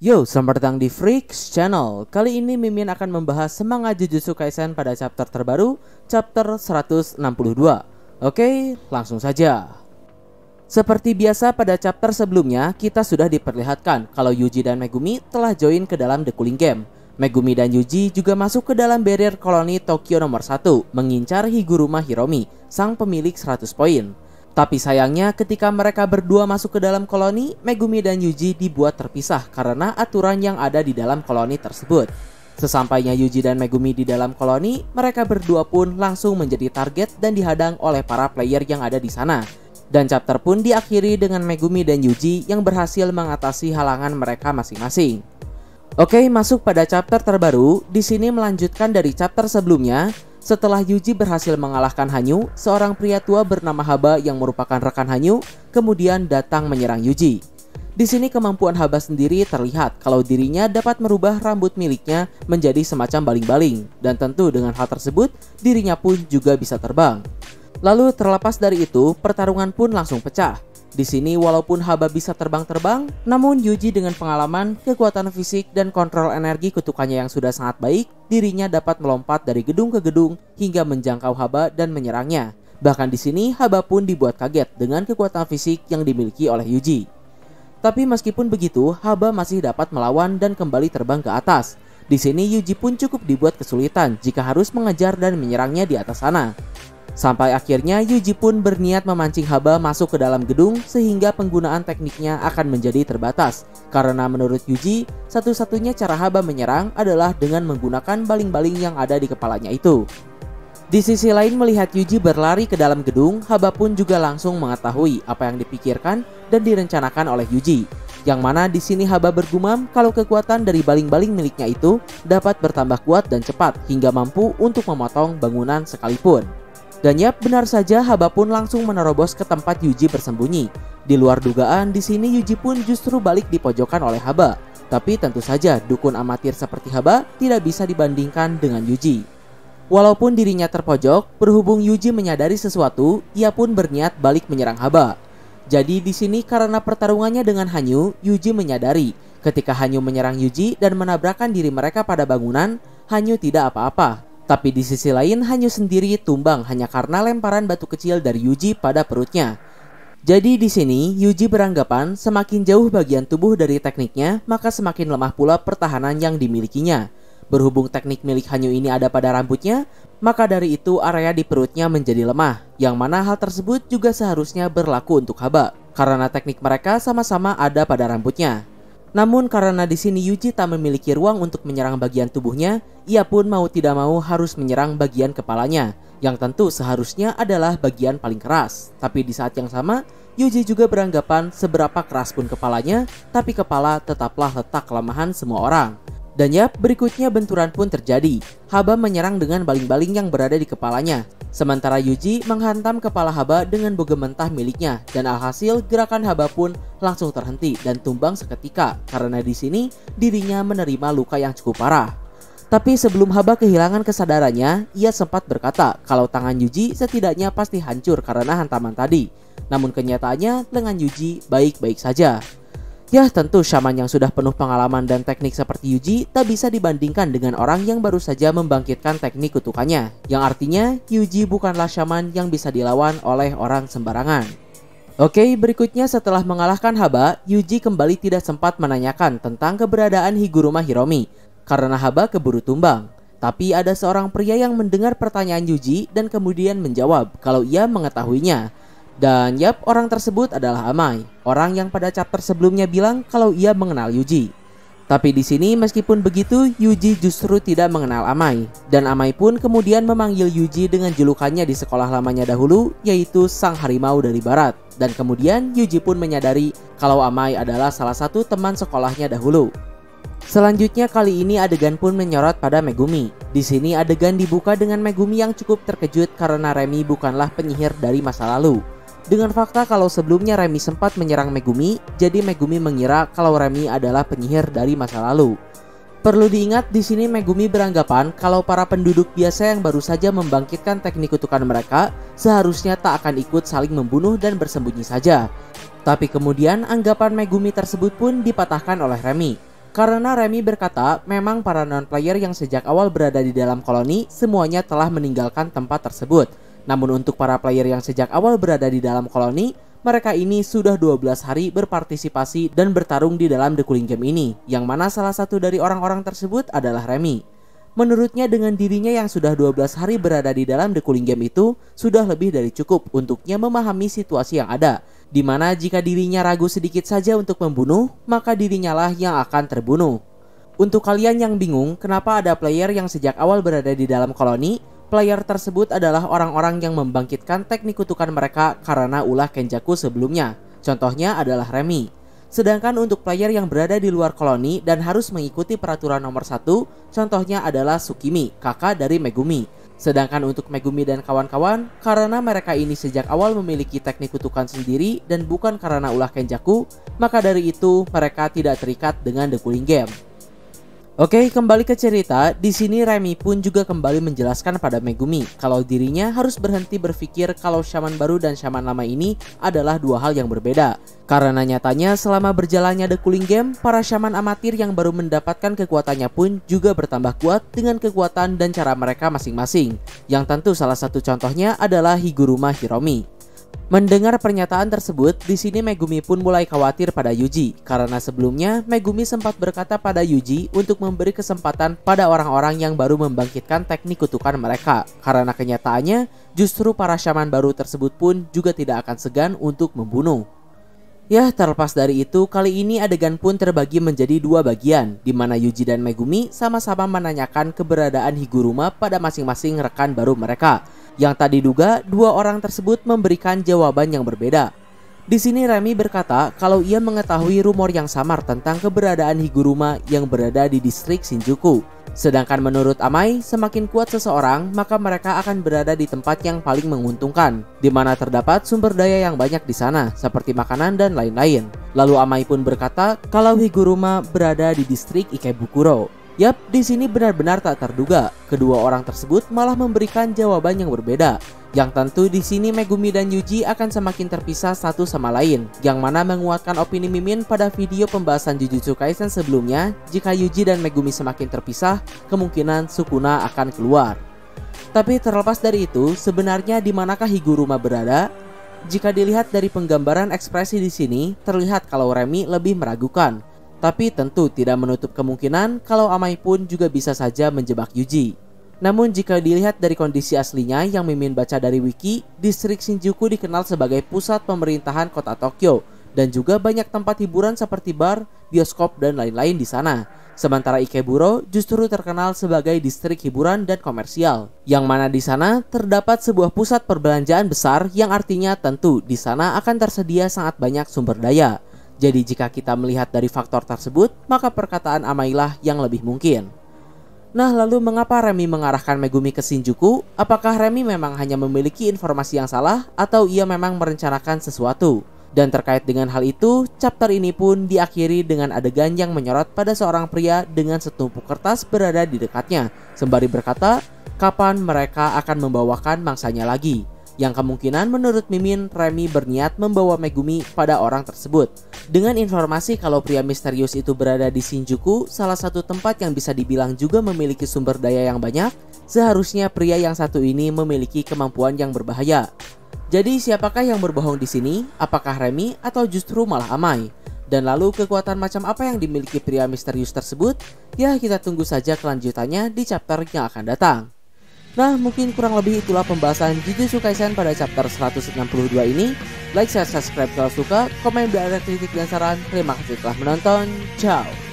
Yo, selamat datang di Freaks Channel. Kali ini Mimin akan membahas semangat Jujutsu Kaisen pada chapter terbaru, chapter 162. Oke, langsung saja. Seperti biasa pada chapter sebelumnya, kita sudah diperlihatkan kalau Yuji dan Megumi telah join ke dalam The Cooling Game. Megumi dan Yuji juga masuk ke dalam barrier koloni Tokyo nomor 1, mengincar Higuruma Hiromi, sang pemilik 100 poin. Tapi sayangnya ketika mereka berdua masuk ke dalam koloni, Megumi dan Yuji dibuat terpisah karena aturan yang ada di dalam koloni tersebut. Sesampainya Yuji dan Megumi di dalam koloni, mereka berdua pun langsung menjadi target dan dihadang oleh para player yang ada di sana. Dan chapter pun diakhiri dengan Megumi dan Yuji yang berhasil mengatasi halangan mereka masing-masing. Oke, masuk pada chapter terbaru. Di sini melanjutkan dari chapter sebelumnya. Setelah Yuji berhasil mengalahkan Hanyu, seorang pria tua bernama Haba yang merupakan rekan Hanyu kemudian datang menyerang Yuji. Di sini kemampuan Haba sendiri terlihat kalau dirinya dapat merubah rambut miliknya menjadi semacam baling-baling, dan tentu dengan hal tersebut dirinya pun juga bisa terbang. Lalu terlepas dari itu, pertarungan pun langsung pecah. Di sini walaupun Haba bisa terbang-terbang, namun Yuji dengan pengalaman, kekuatan fisik, dan kontrol energi kutukannya yang sudah sangat baik, dirinya dapat melompat dari gedung ke gedung hingga menjangkau Haba dan menyerangnya. Bahkan di sini Haba pun dibuat kaget dengan kekuatan fisik yang dimiliki oleh Yuji. Tapi meskipun begitu, Haba masih dapat melawan dan kembali terbang ke atas. Di sini Yuji pun cukup dibuat kesulitan jika harus mengejar dan menyerangnya di atas sana. Sampai akhirnya Yuji pun berniat memancing Haba masuk ke dalam gedung sehingga penggunaan tekniknya akan menjadi terbatas. Karena menurut Yuji, satu-satunya cara Haba menyerang adalah dengan menggunakan baling-baling yang ada di kepalanya itu. Di sisi lain melihat Yuji berlari ke dalam gedung, Haba pun juga langsung mengetahui apa yang dipikirkan dan direncanakan oleh Yuji. Yang mana di sini Haba bergumam kalau kekuatan dari baling-baling miliknya itu dapat bertambah kuat dan cepat hingga mampu untuk memotong bangunan sekalipun. Dan yap, benar saja Haba pun langsung menerobos ke tempat Yuji bersembunyi. Di luar dugaan, di sini Yuji pun justru balik dipojokkan oleh Haba. Tapi tentu saja dukun amatir seperti Haba tidak bisa dibandingkan dengan Yuji. Walaupun dirinya terpojok, berhubung Yuji menyadari sesuatu, ia pun berniat balik menyerang Haba. Jadi di sini karena pertarungannya dengan Hanyu, Yuji menyadari ketika Hanyu menyerang Yuji dan menabrakkan diri mereka pada bangunan, Hanyu tidak apa-apa. Tapi di sisi lain Hanyu sendiri tumbang hanya karena lemparan batu kecil dari Yuji pada perutnya. Jadi di sini Yuji beranggapan semakin jauh bagian tubuh dari tekniknya, maka semakin lemah pula pertahanan yang dimilikinya. Berhubung teknik milik Hanyu ini ada pada rambutnya, maka dari itu area di perutnya menjadi lemah. Yang mana hal tersebut juga seharusnya berlaku untuk Haba, karena teknik mereka sama-sama ada pada rambutnya. Namun karena di sini Yuji tak memiliki ruang untuk menyerang bagian tubuhnya, ia pun mau tidak mau harus menyerang bagian kepalanya, yang tentu seharusnya adalah bagian paling keras. Tapi di saat yang sama, Yuji juga beranggapan seberapa keras pun kepalanya, tapi kepala tetaplah letak kelemahan semua orang. Dan yap, berikutnya benturan pun terjadi. Haba menyerang dengan baling-baling yang berada di kepalanya, sementara Yuji menghantam kepala Haba dengan boga mentah miliknya, dan alhasil gerakan Haba pun langsung terhenti dan tumbang seketika karena di sini dirinya menerima luka yang cukup parah. Tapi sebelum Haba kehilangan kesadarannya, ia sempat berkata kalau tangan Yuji setidaknya pasti hancur karena hantaman tadi. Namun kenyataannya lengan Yuji baik-baik saja. Ya, tentu shaman yang sudah penuh pengalaman dan teknik seperti Yuji tak bisa dibandingkan dengan orang yang baru saja membangkitkan teknik kutukannya. Yang artinya Yuji bukanlah shaman yang bisa dilawan oleh orang sembarangan. Oke, berikutnya setelah mengalahkan Haba, Yuji kembali tidak sempat menanyakan tentang keberadaan Higuruma Hiromi karena Haba keburu tumbang. Tapi ada seorang pria yang mendengar pertanyaan Yuji dan kemudian menjawab kalau ia mengetahuinya. Dan yap, orang tersebut adalah Amai, orang yang pada chapter sebelumnya bilang kalau ia mengenal Yuji. Tapi di sini meskipun begitu, Yuji justru tidak mengenal Amai. Dan Amai pun kemudian memanggil Yuji dengan julukannya di sekolah lamanya dahulu, yaitu Sang Harimau dari Barat. Dan kemudian Yuji pun menyadari kalau Amai adalah salah satu teman sekolahnya dahulu. Selanjutnya kali ini adegan pun menyorot pada Megumi. Di sini adegan dibuka dengan Megumi yang cukup terkejut karena Remi bukanlah penyihir dari masa lalu. Dengan fakta kalau sebelumnya Remi sempat menyerang Megumi, jadi Megumi mengira kalau Remi adalah penyihir dari masa lalu. Perlu diingat di sini Megumi beranggapan kalau para penduduk biasa yang baru saja membangkitkan teknik kutukan mereka seharusnya tak akan ikut saling membunuh dan bersembunyi saja. Tapi kemudian anggapan Megumi tersebut pun dipatahkan oleh Remi. Karena Remy berkata memang para non-player yang sejak awal berada di dalam koloni semuanya telah meninggalkan tempat tersebut. Namun untuk para player yang sejak awal berada di dalam koloni, mereka ini sudah 12 hari berpartisipasi dan bertarung di dalam The Cooling Game ini, yang mana salah satu dari orang-orang tersebut adalah Remy. Menurutnya dengan dirinya yang sudah 12 hari berada di dalam The Cooling Game itu sudah lebih dari cukup untuknya memahami situasi yang ada, di mana jika dirinya ragu sedikit saja untuk membunuh, maka dirinya lah yang akan terbunuh. Untuk kalian yang bingung kenapa ada player yang sejak awal berada di dalam koloni, player tersebut adalah orang-orang yang membangkitkan teknik kutukan mereka karena ulah Kenjaku sebelumnya. Contohnya adalah Remy. Sedangkan untuk player yang berada di luar koloni dan harus mengikuti peraturan nomor 1, contohnya adalah Tsukimi, kakak dari Megumi. Sedangkan untuk Megumi dan kawan-kawan, karena mereka ini sejak awal memiliki teknik kutukan sendiri dan bukan karena ulah Kenjaku, maka dari itu mereka tidak terikat dengan The Cooling Game. Oke, kembali ke cerita. Di sini Remy pun juga kembali menjelaskan pada Megumi kalau dirinya harus berhenti berpikir kalau Shaman baru dan Shaman lama ini adalah dua hal yang berbeda. Karena nyatanya selama berjalannya The Cooling Game, para Shaman amatir yang baru mendapatkan kekuatannya pun juga bertambah kuat dengan kekuatan dan cara mereka masing-masing. Yang tentu salah satu contohnya adalah Higuruma Hiromi. Mendengar pernyataan tersebut, di sini Megumi pun mulai khawatir pada Yuji karena sebelumnya Megumi sempat berkata pada Yuji untuk memberi kesempatan pada orang-orang yang baru membangkitkan teknik kutukan mereka. Karena kenyataannya, justru para Shaman baru tersebut pun juga tidak akan segan untuk membunuh. Ya, terlepas dari itu, kali ini adegan pun terbagi menjadi dua bagian, di mana Yuji dan Megumi sama-sama menanyakan keberadaan Higuruma pada masing-masing rekan baru mereka. Yang tadi diduga dua orang tersebut memberikan jawaban yang berbeda. Di sini Remy berkata kalau ia mengetahui rumor yang samar tentang keberadaan Higuruma yang berada di distrik Shinjuku. Sedangkan menurut Amai, semakin kuat seseorang, maka mereka akan berada di tempat yang paling menguntungkan, di mana terdapat sumber daya yang banyak di sana, seperti makanan dan lain-lain. Lalu Amai pun berkata kalau Higuruma berada di distrik Ikebukuro. Yap, di sini benar-benar tak terduga. Kedua orang tersebut malah memberikan jawaban yang berbeda. Yang tentu di sini Megumi dan Yuji akan semakin terpisah satu sama lain. Yang mana menguatkan opini Mimin pada video pembahasan Jujutsu Kaisen sebelumnya. Jika Yuji dan Megumi semakin terpisah, kemungkinan Sukuna akan keluar. Tapi terlepas dari itu, sebenarnya di manakah Higuruma berada? Jika dilihat dari penggambaran ekspresi di sini, terlihat kalau Remy lebih meragukan. Tapi tentu tidak menutup kemungkinan kalau Amai pun juga bisa saja menjebak Yuji. Namun jika dilihat dari kondisi aslinya yang Mimin baca dari wiki, distrik Shinjuku dikenal sebagai pusat pemerintahan kota Tokyo dan juga banyak tempat hiburan seperti bar, bioskop dan lain-lain di sana. Sementara Ikeburo justru terkenal sebagai distrik hiburan dan komersial, yang mana di sana terdapat sebuah pusat perbelanjaan besar yang artinya tentu di sana akan tersedia sangat banyak sumber daya. Jadi jika kita melihat dari faktor tersebut, maka perkataan Amailah yang lebih mungkin. Nah, lalu mengapa Remy mengarahkan Megumi ke Shinjuku? Apakah Remy memang hanya memiliki informasi yang salah atau ia memang merencanakan sesuatu? Dan terkait dengan hal itu, chapter ini pun diakhiri dengan adegan yang menyorot pada seorang pria dengan setumpuk kertas berada di dekatnya, sembari berkata, kapan mereka akan membawakan mangsanya lagi? Yang kemungkinan menurut Mimin, Remy berniat membawa Megumi pada orang tersebut. Dengan informasi kalau pria misterius itu berada di Shinjuku, salah satu tempat yang bisa dibilang juga memiliki sumber daya yang banyak, seharusnya pria yang satu ini memiliki kemampuan yang berbahaya. Jadi siapakah yang berbohong di sini? Apakah Remy atau justru malah Amai? Dan lalu kekuatan macam apa yang dimiliki pria misterius tersebut? Ya, kita tunggu saja kelanjutannya di chapter yang akan datang. Nah, mungkin kurang lebih itulah pembahasan Jujutsu Kaisen pada chapter 162 ini. Like, share, subscribe kalau suka, komen bila ada kritik dan saran. Terima kasih telah menonton. Ciao.